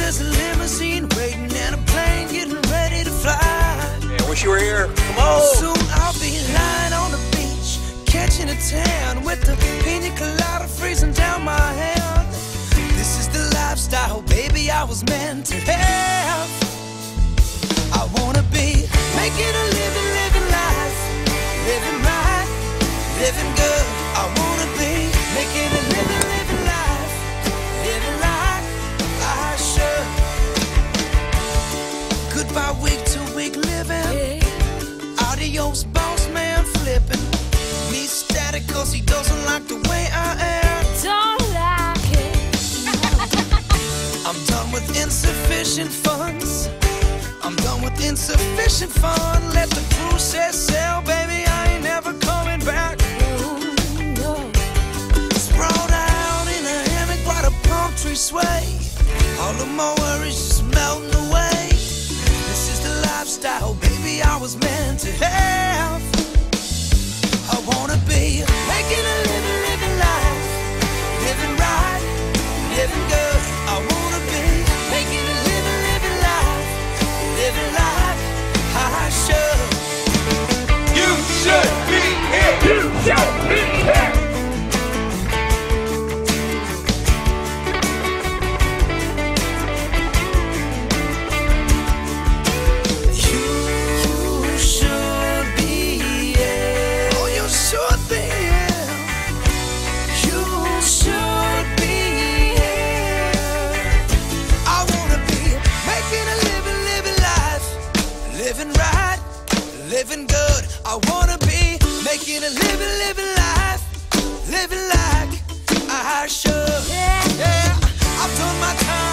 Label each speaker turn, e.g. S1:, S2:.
S1: there's a limousine waiting and a plane getting ready to fly.
S2: Yeah, wish you were here. Come on.
S1: Soon I'll be lying on the beach, catching a tan with the pina colada freezing down my hand. This is the lifestyle, baby, I was meant to have. I wanna be making a living life, living right, living good. I wanna be making a living life, living like I should. Goodbye week to week living, adios boss man flipping. Me static cause he doesn't like the way I am.
S3: Don't like it.
S1: I'm done with insufficient funds. I'm done with insufficient fun. Let the crew set sail, baby, I ain't never coming back. Sprawled out in a hammock while the palm trees sway. All of my worries just melting away. This is the lifestyle, baby, I was meant to have. I wanna be making a living life, living right, living good. I wanna be making a living life, living like I should.
S2: You should be here. You should be here.
S1: You should be here. Oh, you should be here. You should be here. I wanna be making a living life, living right, living good. I wanna be making a living life, living like I should. Yeah, I've done my time.